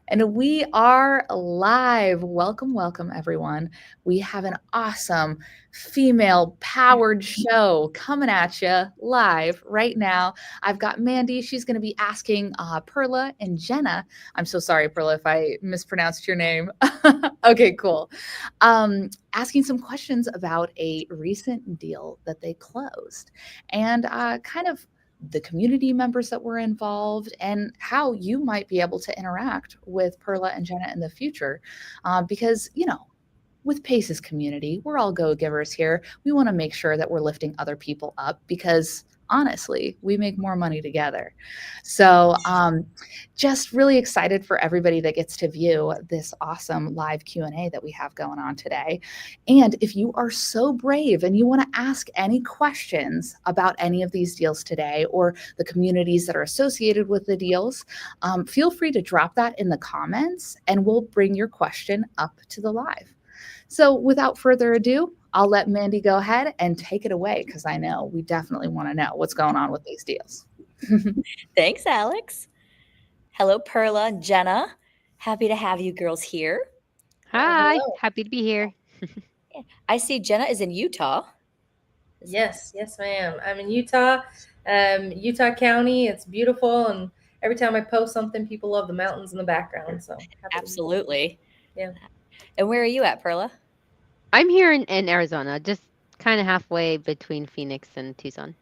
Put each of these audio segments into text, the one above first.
And we are live. Welcome, welcome, everyone. We have an awesome female powered show coming at you live right now. I've got Mandy. She's going to be asking Perla and Jenna. I'm so sorry, Perla, if I mispronounced your name. Okay, cool. Asking some questions about a recent deal that they closed and kind of the community members that were involved, and how you might be able to interact with Perla and Jenna in the future. Because, with Pace's community, we're all go givers here. We want to make sure that we're lifting other people up because honestly, we make more money together. So, just really excited for everybody that gets to view this awesome live Q&A that we have going on today. And if you are so brave and you want to ask any questions about any of these deals today or the communities that are associated with the deals, feel free to drop that in the comments and we'll bring your question up to the live. So without further ado, I'll let Mandy go ahead and take it away because I know we definitely want to know what's going on with these deals. Thanks, Alex. Hello, Perla and Jenna. Happy to have you girls here. Hi, Hello. happy to be here. I see Jenna is in Utah. Yes, ma'am. I'm in Utah, Utah County. It's beautiful, and every time I post something, people love the mountains in the background. So happy to be Absolutely. here. And where are you at, Perla? I'm here in Arizona, just kind of halfway between Phoenix and Tucson.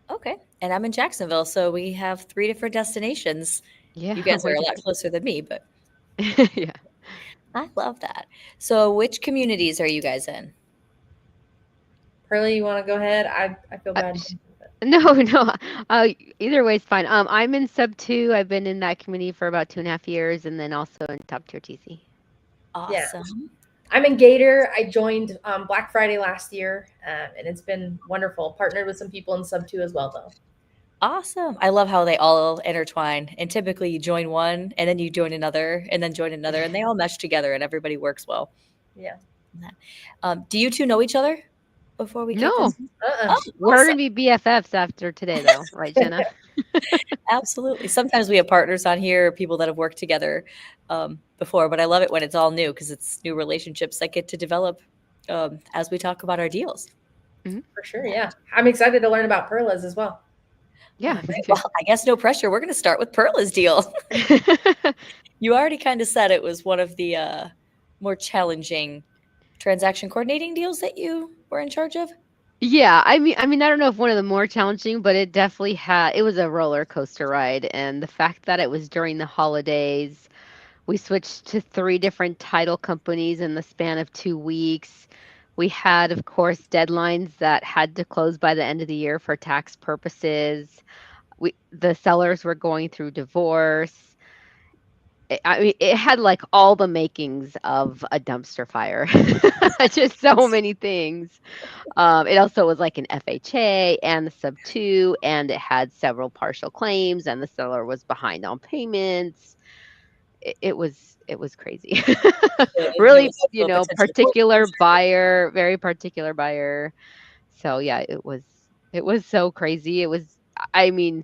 Okay. And I'm in Jacksonville, so we have 3 different destinations. Yeah, You guys are we a do. lot closer than me, but Yeah. I love that. So, which communities are you guys in? Pearly, you want to go ahead? I feel Uh, bad. sh- no, no. Either way is fine. I'm in sub two. I've been in that community for about 2.5 years, and then also in top tier TC. Yeah, Awesome. I'm in Gator. I joined Black Friday last year, and it's been wonderful. Partnered with some people in Sub 2 as well, though. Awesome. I love how they all intertwine. And typically you join one and then you join another and then join another and they all mesh together and everybody works well. Yeah. Do you two know each other before we kick No, this? Uh-uh. Oh, we're awesome. gonna be BFFs after today, though, right, Jenna? Absolutely. Sometimes we have partners on here, people that have worked together before, but I love it when it's all new because it's new relationships that get to develop as we talk about our deals. Hmm. For sure. Yeah. I'm excited to learn about Perla's as well. All Yeah, me right. too. Well, I guess no pressure. We're going to start with Perla's deal. You already kind of said it was one of the more challenging transaction coordinating deals that you were in charge of. Yeah, I don't know if one of the more challenging, but it definitely had. It was a roller coaster ride, and the fact that it was during the holidays, we switched to three different title companies in the span of 2 weeks. We had, of course, deadlines that had to close by the end of the year for tax purposes. The sellers were going through divorce. It had like all the makings of a dumpster fire. Just so many things. It also was like an FHA and the sub two, and it had several partial claims, and the seller was behind on payments. It was crazy. There Really, was also a potential particular foreclosure. buyer, very particular buyer. So yeah, it was so crazy. I mean,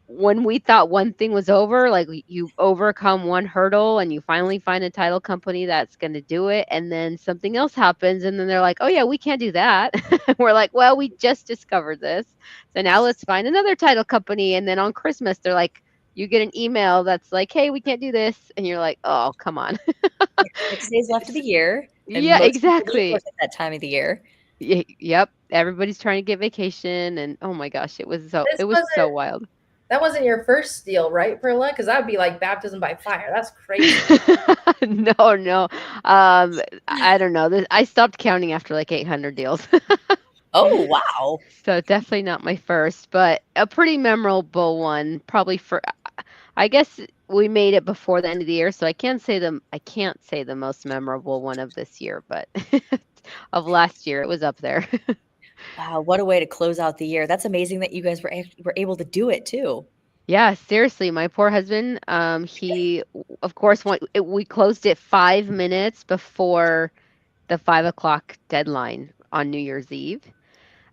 when we thought one thing was over, like you overcome one hurdle and you finally find a title company that's going to do it, and then something else happens, and then they're like, "Oh yeah, we can't do that." We're like, "Well, we just discovered this, so now let's find another title company." And then on Christmas, they're like, you get an email that's like, "Hey, we can't do this," and you're like, "Oh, come on." 6 days left of the year, and Yeah, most people don't work exactly. at that time of the year. Yep. Everybody's trying to get vacation, and oh my gosh, it was so This it was so wasn't wild. that wasn't your first deal, right, Perla? Because that would be like baptism by fire. That's crazy. No, no. I don't know. I stopped counting after like 800 deals. Oh, wow. So definitely not my first, but a pretty memorable one. Probably I guess we made it before the end of the year, so I can't say the most memorable one of this year, but of last year it was up there. Wow, what a way to close out the year. That's amazing that you guys were able to do it too. Yeah, seriously, my poor husband, he of course we closed it 5 minutes before the 5 o'clock deadline on New Year's Eve.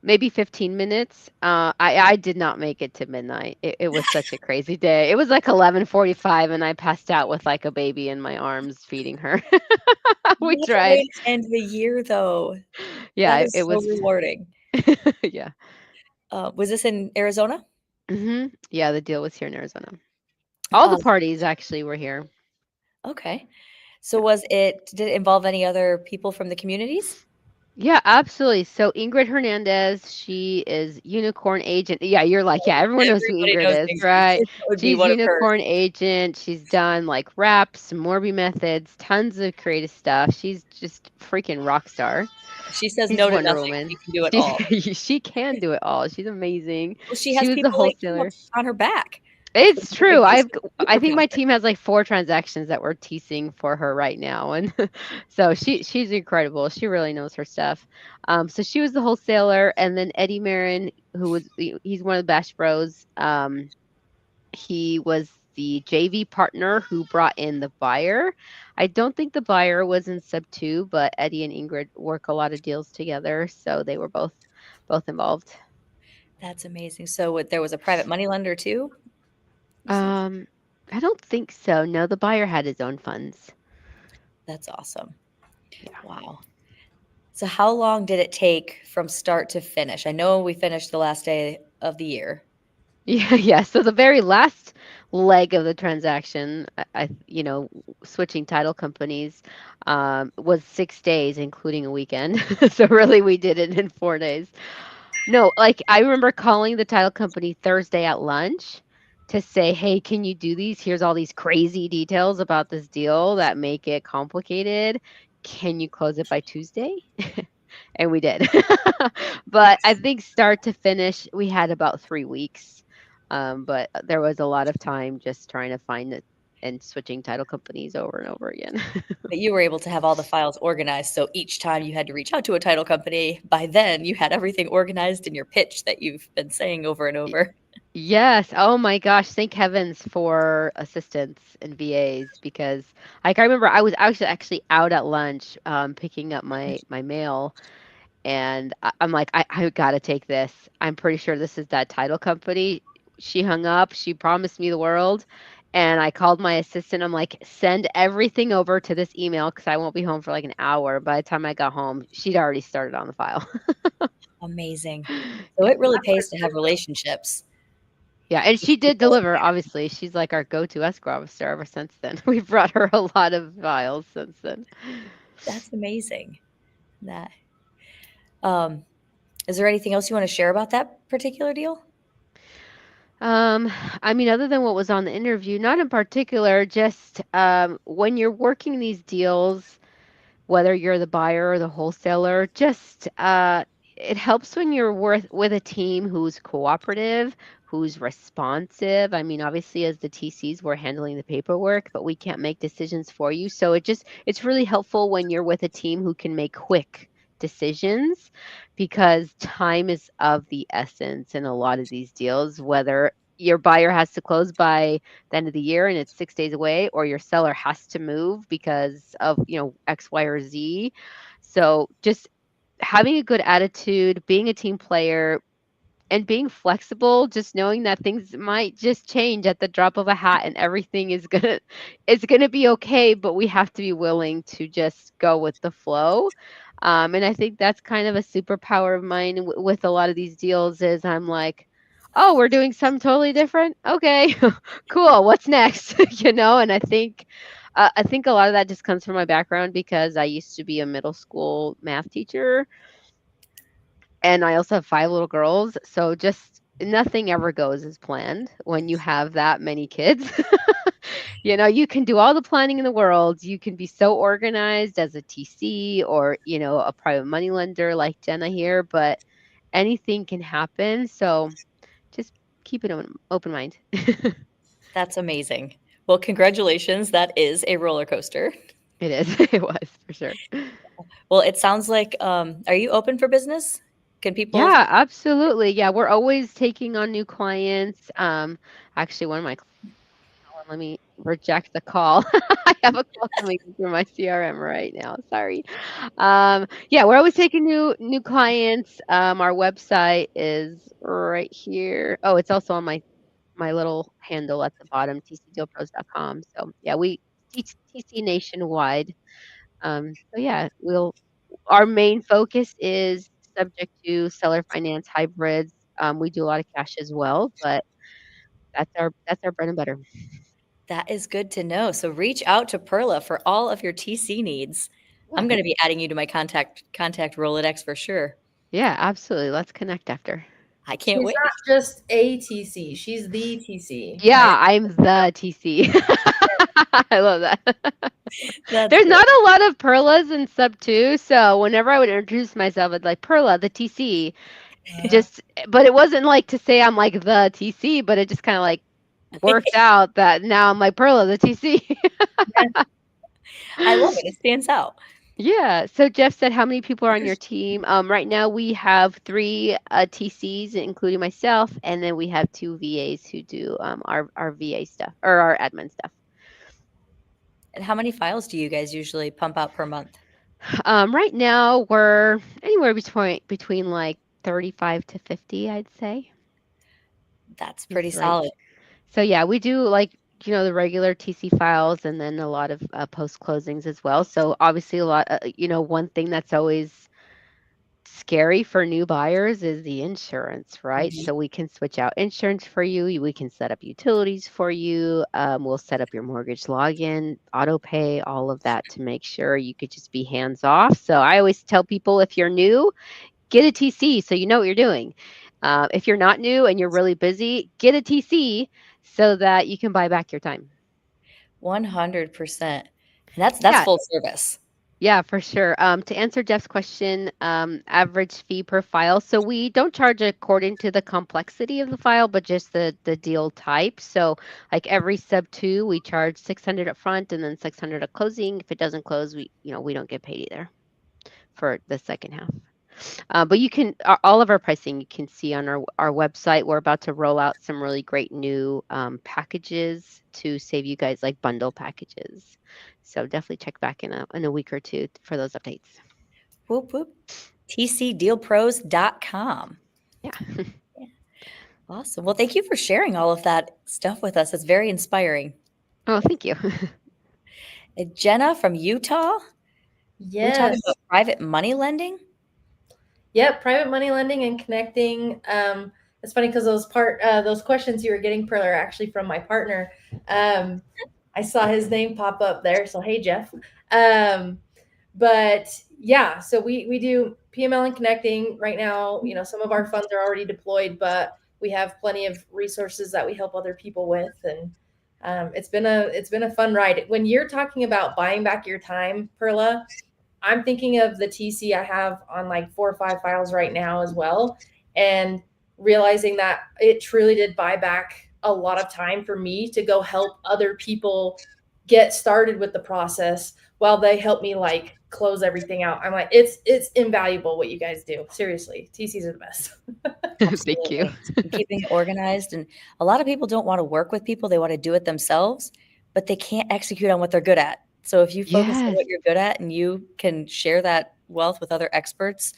maybe 15 minutes. I did not make it to midnight. It was such a crazy day. It was like 11:45 and I passed out with like a baby in my arms feeding her. We What a way tried. to end the year, though. That Yeah, is it so was rewarding. yeah. Was this in Arizona? Yeah, the deal was here in Arizona. All the Uh, parties actually were here. okay. So did it involve any other people from the communities? Yeah, absolutely. So Ingrid Hernandez, she is unicorn agent. Yeah, you're like, yeah, everyone knows who Everybody Ingrid knows is, Ingrid. right? That would be She's one of hers. unicorn agent. She's done like raps, Morby methods, tons of creative stuff. She's just freaking rock star. She says She's no to Wonder nothing. She Woman. can do it all. She can do it all. She's amazing. Well, she She has was the people like you wholesaler. on her back. So It's she's a true. I super think my founder. team has like 4 transactions that we're teasing for her right now, and so she's incredible. She really knows her stuff. So she was the wholesaler, and then Eddie Marin, he's one of the Bash Bros. He was the JV partner who brought in the buyer. I don't think the buyer was in sub 2, but Eddie and Ingrid work a lot of deals together, so they were both involved. That's amazing. So there was a private money lender too? Um, I don't think so. No, the buyer had his own funds. That's awesome. Yeah. Wow. So how long did it take from start to finish? I know we finished the last day of the year. Yeah. So the very last leg of the transaction, switching title companies, was 6 days, including a weekend. So really, we did it in 4 days. No, like I remember calling the title company Thursday at lunch to say, "Hey, can you do these? Here's all these crazy details about this deal that make it complicated. Can you close it by Tuesday?" And we did. But I think start to finish, we had about 3 weeks. But there was a lot of time just trying to find it and switching title companies over and over again. But you were able to have all the files organized. So each time you had to reach out to a title company, by then you had everything organized in your pitch that you've been saying over and over. Yes. Oh my gosh. Thank heavens for assistants and VAs because like I remember I was actually out at lunch picking up my mail and I'm like, I gotta take this. I'm pretty sure this is that title company. She hung up. She promised me the world. And I called my assistant. I'm like, send everything over to this email because I won't be home for like an hour. By the time I got home, she'd already started on the file. Amazing. So Yeah. it really pays to have relationships. Yeah, and she did deliver, obviously. She's like our go-to escrow officer ever since then. We've brought her a lot of files since then. That's amazing. That. Um, is there anything else you want to share about that particular deal? I mean, other than what was on the interview, not in particular, just when you're working these deals, whether you're the buyer or the wholesaler, just it helps when you're with a team who's cooperative, who's responsive. I mean, obviously, as the TCs, we're handling the paperwork, but we can't make decisions for you. So it's really helpful when you're with a team who can make quick decisions because time is of the essence in a lot of these deals, whether your buyer has to close by the end of the year and it's 6 days away, or your seller has to move because of, X, Y, or Z. So just having a good attitude, being a team player, and being flexible, just knowing that things might just change at the drop of a hat and everything is gonna be okay, but we have to be willing to just go with the flow. And I think that's kind of a superpower of mine with a lot of these deals is I'm like, oh, we're doing something totally different. Okay, cool. What's next? And I think a lot of that just comes from my background because I used to be a middle school math teacher and I also have 5 little girls, so just nothing ever goes as planned when you have that many kids. You can do all the planning in the world. You can be so organized as a TC or, a private money lender like Jenna here, but anything can happen. So just keep an open mind. That's amazing. Well, congratulations. That is a roller coaster. It is. It was for sure. Well, it sounds like, are you open for business? Can people? Yeah, absolutely. Yeah, we're always taking on new clients. Actually, one of my let me reject the call. I have a call coming through my CRM right now. Sorry. Yeah, we're always taking new clients. Our website is right here. Oh, it's also on my little handle at the bottom, tcdealpros.com. So yeah, we teach TC nationwide. So yeah, our main focus is subject to seller finance hybrids. We do a lot of cash as well, but that's our bread and butter. That is good to know. So reach out to Perla for all of your TC needs. I'm Yeah. going to be adding you to my contact Rolodex for sure. Yeah, absolutely. Let's connect after. I can't She's wait. not just a TC. She's the TC. Yeah, I'm the TC. I love that. That's There's great. not a lot of Perlas in sub 2, so whenever I would introduce myself, I'd like Perla, the TC. But it wasn't like to say I'm like the TC, but it just kind of like worked out that now I'm like Perla, the TC. I love it. It stands out. Yeah. So Jeff said, how many people are on your team? Right now we have 3 TCs, including myself, and then we have 2 VAs who do our VA stuff or our admin stuff. And how many files do you guys usually pump out per month? Right now we're anywhere between like 35 to 50, I'd say. That's pretty It's like, solid. so yeah, we do like the regular TC files and then a lot of post closings as well. So obviously a lot, one thing that's always scary for new buyers is the insurance, right? Mhm. So we can switch out insurance for you. We can set up utilities for you. We'll set up your mortgage login, auto pay, all of that to make sure you could just be hands off. So I always tell people if you're new, get a TC so you know what you're doing. If you're not new and you're really busy, get a TC so that you can buy back your time. 100%. And that's Yeah. full service. Yeah, for sure. To answer Jeff's question, average fee per file. So we don't charge according to the complexity of the file, but just the deal type. So like every sub 2, we charge 600 up front and then 600 at closing. If it doesn't close, we don't get paid either for the second half. But you can all of our pricing you can see on our website. We're about to roll out some really great new packages to save you guys like bundle packages. So definitely check back in a week or 2 for those updates. Whoop, whoop. tcdealpros.com. Yeah. Awesome. Well, thank you for sharing all of that stuff with us. It's very inspiring. Oh, thank you. Jenna from Utah. We're talking Yes. about private money lending. Yep, private money lending and connecting. It's funny because those questions you were getting, Pearl, are actually from my partner. I saw his name pop up there, so hey, Jeff. But yeah, so we do PML and connecting right now. Some of our funds are already deployed, but we have plenty of resources that we help other people with, and it's been a fun ride. When you're talking about buying back your time, Perla, I'm thinking of the TC I have on like 4 or 5 files right now as well, and realizing that it truly did buy back a lot of time for me to go help other people get started with the process while they help me like close everything out. I'm like, it's invaluable what you guys do. Seriously, TCs are the best. Thank you. And keeping it organized. And a lot of people don't want to work with people. They want to do it themselves, but they can't execute on what they're good at. So if you focus on what you're good at and you can share that wealth with other experts,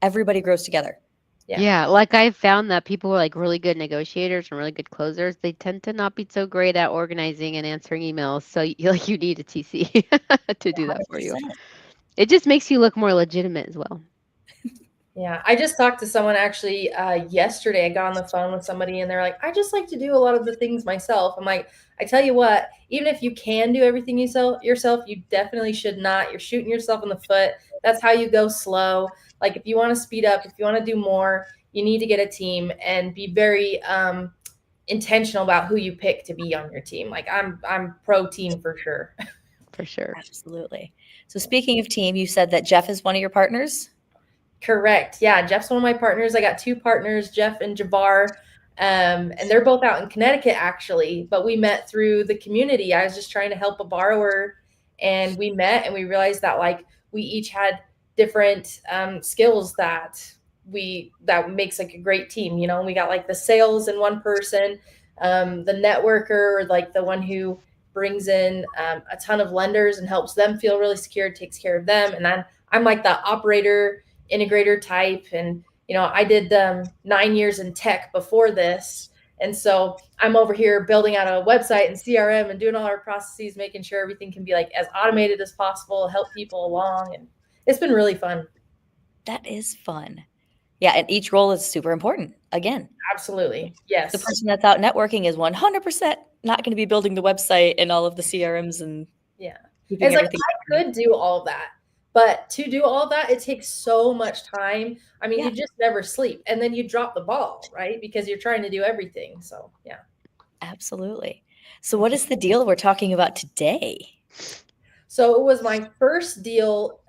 everybody grows together. Yeah, like I found that people who are like really good negotiators and really good closers, they tend to not be so great at organizing and answering emails. So you need a TC to do that for you. 100%. It just makes you look more legitimate as well. Yeah, I just talked to someone actually yesterday. I got on the phone with somebody and they're like, I just like to do a lot of the things myself. I'm like, I tell you what, even if you can do everything yourself, you definitely should not. You're shooting yourself in the foot. That's how you go slow. Like if you want to speed up, if you want to do more, you need to get a team and be very intentional about who you pick to be on your team. Like I'm pro team for sure. For sure. Absolutely. So speaking of team, you said that Jeff is one of your partners? Correct. Yeah, Jeff's one of my partners. I got 2 partners, Jeff and Jabbar, and they're both out in Connecticut actually. But we met through the community. I was just trying to help a borrower, and we met, and we realized that like we each had different skills that makes like a great team. We got like the sales in one person, the networker, like the one who brings in a ton of lenders and helps them feel really secure, takes care of them. And I'm like the operator, integrator type. And, I did 9 years in tech before this. And so I'm over here building out a website and CRM and doing all our processes, making sure everything can be like as automated as possible, help people along. And it's been really fun. That is fun. Yeah. And each role is super important. Again, absolutely. Yes. The person that's out networking is 100% not going to be building the website and all of the CRMs and it's like I could do all of that. But to do all of that, it takes so much time. I mean, you just never sleep. And then you drop the ball, right? Because you're trying to do everything. So, yeah. Absolutely. So what is the deal we're talking about today? So it was my first deal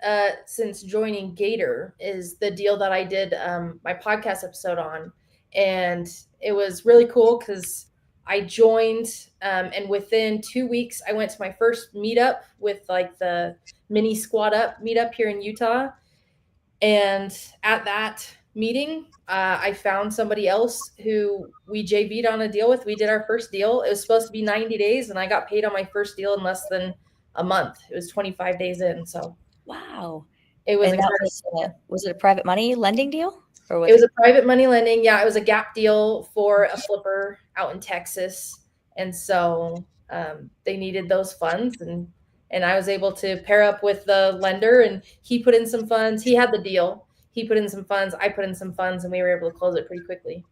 since joining Gator, is the deal that I did my podcast episode on. And it was really cool because I joined and within 2 weeks, I went to my first meetup with like the mini squad up meetup here in Utah. And at that meeting, I found somebody else who we JV'd on a deal with. We did our first deal. It was supposed to be 90 days and I got paid on my first deal in less than a month. It was 25 days in. So wow. It was was it a private money lending deal? Or was it was a private money lending. Yeah, it was a gap deal for a flipper out in Texas. And so they needed those funds and I was able to pair up with the lender and he put in some funds. He had the deal. He put in some funds. I put in some funds and we were able to close it pretty quickly.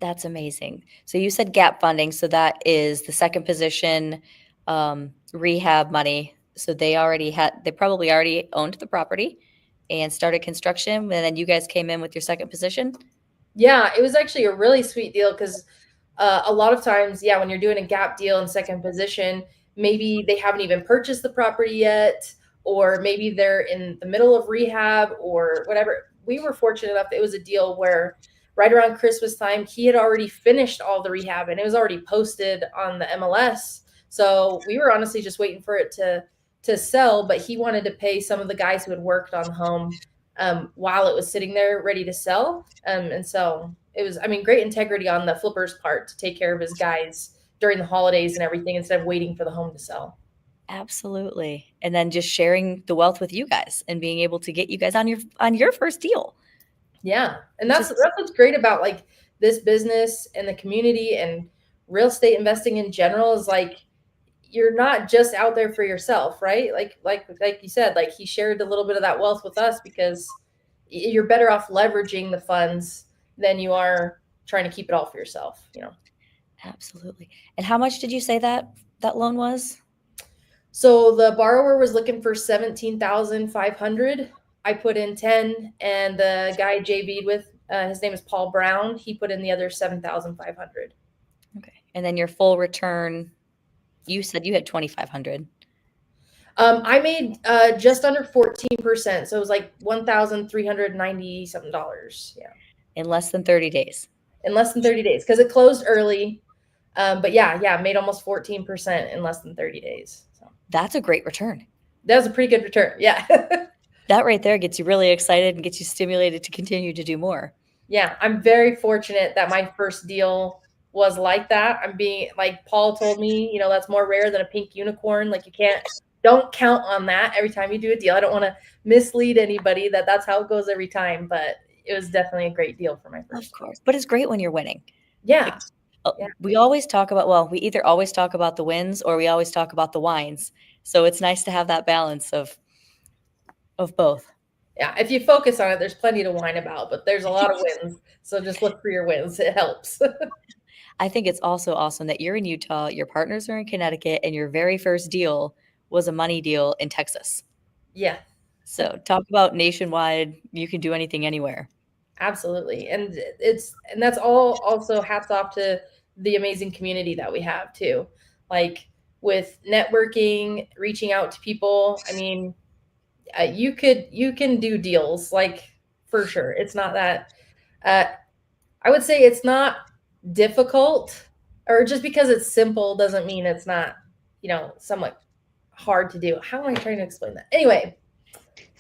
That's amazing. So you said gap funding. So that is the second position, rehab money. So they probably already owned the property and started construction. And then you guys came in with your second position. Yeah, it was actually a really sweet deal because a lot of times, when you're doing a gap deal in second position, maybe they haven't even purchased the property yet, or maybe they're in the middle of rehab or whatever. We were fortunate enough that it was a deal where right around Christmas time, he had already finished all the rehab and it was already posted on the MLS. So we were honestly just waiting for it to sell, but he wanted to pay some of the guys who had worked on the home while it was sitting there ready to sell. And so it was, great integrity on the flipper's part to take care of his guys during the holidays and everything instead of waiting for the home to sell. Absolutely. And then just sharing the wealth with you guys and being able to get you guys on your first deal. Yeah. And that's what's great about like this business and the community and real estate investing in general is like, you're not just out there for yourself, right? Like you said, like he shared a little bit of that wealth with us because you're better off leveraging the funds than you are trying to keep it all for yourself, Absolutely. And how much did you say that loan was? So the borrower was looking for $17,500. I put in 10, and the guy JV'd with, his name is Paul Brown. He put in the other 7,500. Okay. And then your full return, you said you had 2,500. I made just under 14%. So it was like $1,390 something. Yeah. In less than 30 days. In less than 30 days because it closed early. But made almost 14% in less than 30 days. So that's a great return. That was a pretty good return. Yeah. That right there gets you really excited and gets you stimulated to continue to do more. Yeah. I'm very fortunate that my first deal was like that. I'm being like Paul told me, that's more rare than a pink unicorn. Like don't count on that every time you do a deal. I don't want to mislead anybody that that's how it goes every time, but it was definitely a great deal for my first. Of course. But it's great when you're winning. Yeah. We always talk about, we either always talk about the wins or we always talk about the wines. So it's nice to have that balance of both. Yeah. If you focus on it, there's plenty to whine about, but there's a lot of wins. So just look for your wins. It helps. I think it's also awesome that you're in Utah, your partners are in Connecticut, and your very first deal was a money deal in Texas. Yeah. So talk about nationwide. You can do anything anywhere. Absolutely. And that's all also hats off to the amazing community that we have too. Like with networking, reaching out to people. You can do deals like for sure. It's not that, I would say it's not difficult, or just because it's simple doesn't mean it's not, somewhat hard to do. How am I trying to explain that? Anyway,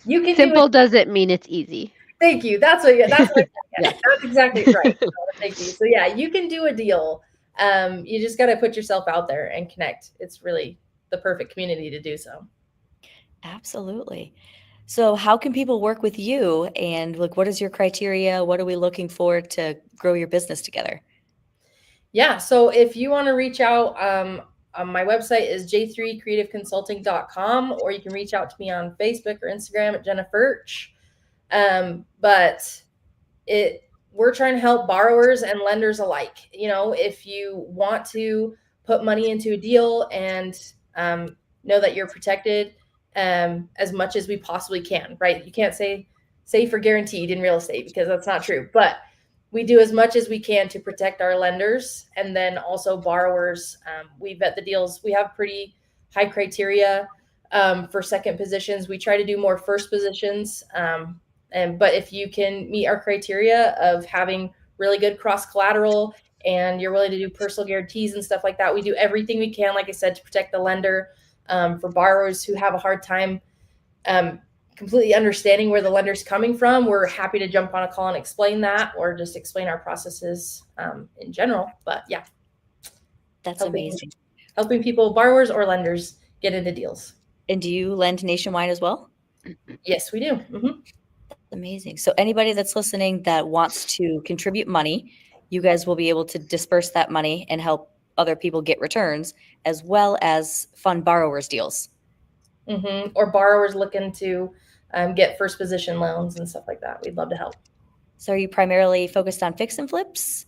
you can simple doesn't mean it's easy. Thank you. That's exactly right. Thank you. So you can do a deal You just got to put yourself out there and connect. It's really the perfect community to do so. Absolutely. So how can people work with you, and like, what is your criteria? What are we looking for to grow your business together? Yeah. So if you want to reach out, my website is j3creativeconsulting.com, or you can reach out to me on Facebook or Instagram at Jenna Furch. But we're trying to help borrowers and lenders alike. If you want to put money into a deal and know that you're protected as much as we possibly can, right? You can't say safe or guaranteed in real estate because that's not true. But we do as much as we can to protect our lenders and then also borrowers. We vet the deals. We have pretty high criteria for second positions. We try to do more first positions. But if you can meet our criteria of having really good cross collateral and you're willing to do personal guarantees and stuff like that, we do everything we can, like I said, to protect the lender. For borrowers who have a hard time completely understanding where the lender's coming from, we're happy to jump on a call and explain that, or just explain our processes in general. But yeah, That's amazing. Helping people, borrowers or lenders, get into deals. And do you lend nationwide as well? Yes, we do. Mm-hmm. Amazing. So anybody that's listening that wants to contribute money, you guys will be able to disperse that money and help other people get returns, as well as fund borrowers deals. Mm-hmm. Or borrowers looking to get first position loans and stuff like that. We'd love to help. So are you primarily focused on fix and flips?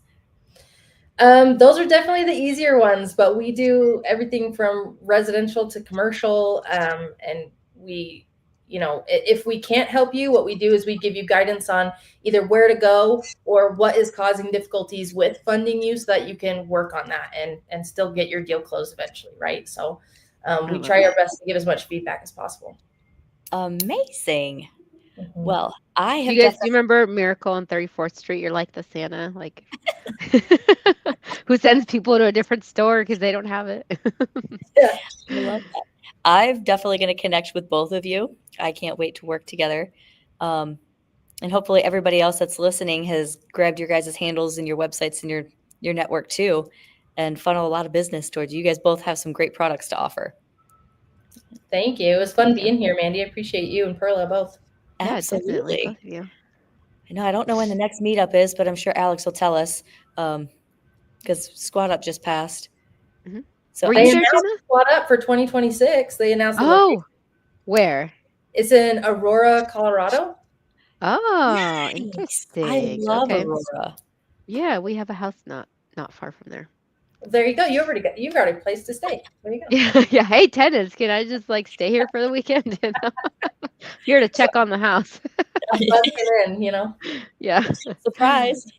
Those are definitely the easier ones, but we do everything from residential to commercial. And we, if we can't help you, what we do is we give you guidance on either where to go or what is causing difficulties with funding you so that you can work on that and still get your deal closed eventually, right? So we try our best to give as much feedback as possible. Amazing. Mm-hmm. Well, I have. Do you remember Miracle on 34th Street? You're like the Santa, like who sends people to a different store because they don't have it. Yeah, I love that. I'm definitely going to connect with both of you. I can't wait to work together. And hopefully everybody else that's listening has grabbed your guys' handles and your websites and your network too, and funnel a lot of business towards you. You guys both have some great products to offer. Thank you. It was fun being here, Mandy. I appreciate you and Perla both. Yeah, Absolutely. definitely, both of you. I don't know when the next meetup is, but I'm sure Alex will tell us because Squad Up just passed. Mm-hmm. So they announced Squad Up for 2026. They announced the location. Where? It's in Aurora, Colorado. Oh, nice. Interesting. I love Aurora. Yeah, we have a house not far from there. There you go. You've got a place to stay. There you go. Yeah. Hey, tenants, can I just stay here for the weekend? Here to check on the house. In, Yeah. Surprise.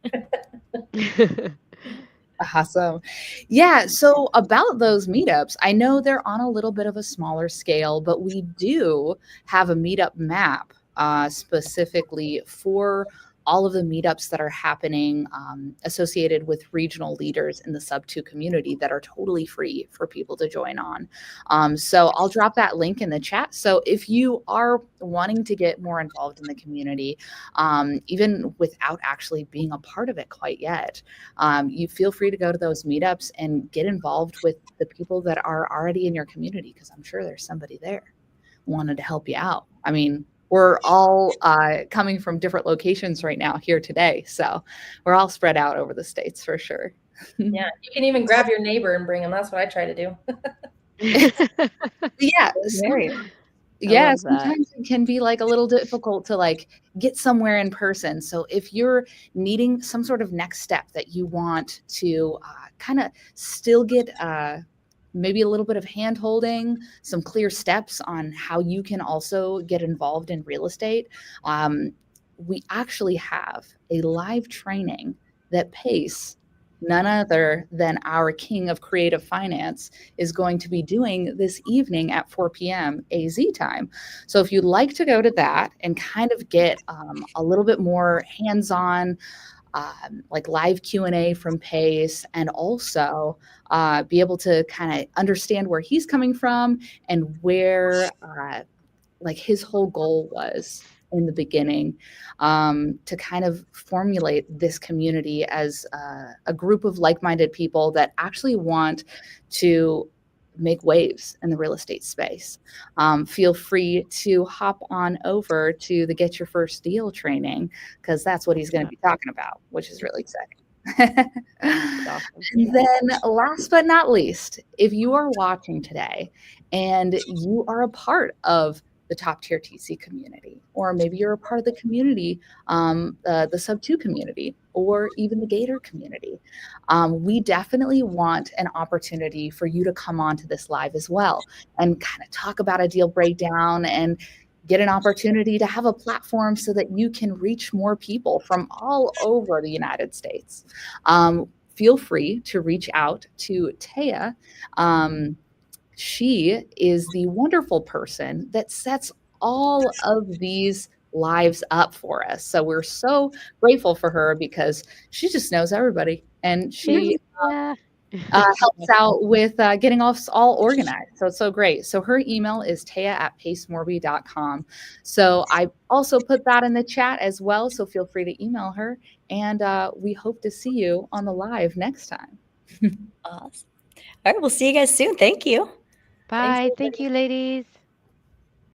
Awesome. Yeah. So about those meetups, I know they're on a little bit of a smaller scale, but we do have a meetup map specifically for all of the meetups that are happening associated with regional leaders in the Sub-2 community that are totally free for people to join on. So I'll drop that link in the chat. So if you are wanting to get more involved in the community, even without actually being a part of it quite yet, you feel free to go to those meetups and get involved with the people that are already in your community, because I'm sure there's somebody there wanted to help you out. I mean, we're all coming from different locations right now here today. So we're all spread out over the states for sure. Yeah, you can even grab your neighbor and bring them. That's what I try to do. Yeah. Sometimes it can be a little difficult to get somewhere in person. So if you're needing some sort of next step that you want to kind of still get maybe a little bit of hand holding, some clear steps on how you can also get involved in real estate, we actually have a live training that Pace, none other than our king of creative finance, is going to be doing this evening at 4 p.m. AZ time. So if you'd like to go to that and kind of get a little bit more hands-on, live Q&A from Pace, and also be able to kind of understand where he's coming from and where his whole goal was in the beginning, to kind of formulate this community as a group of like-minded people that actually want to make waves in the real estate space. Feel free to hop on over to the Get Your First Deal training, because that's what he's going to be talking about, which is really exciting. Awesome. And then last but not least, if you are watching today and you are a part of the top tier TC community, or maybe you're a part of the community, the sub 2 community, or even the Gator community, we definitely want an opportunity for you to come onto this live as well and kind of talk about a deal breakdown and get an opportunity to have a platform so that you can reach more people from all over the United States. Feel free to reach out to Taya. She is the wonderful person that sets all of these lives up for us. So we're so grateful for her because she just knows everybody, and she Yeah. helps out with getting us all organized. So it's so great. So her email is taya@pacemorby.com. So I also put that in the chat as well. So feel free to email her. And we hope to see you on the live next time. Awesome. All right, we'll see you guys soon. Thank you. Bye. Thanks, Thank you, ladies.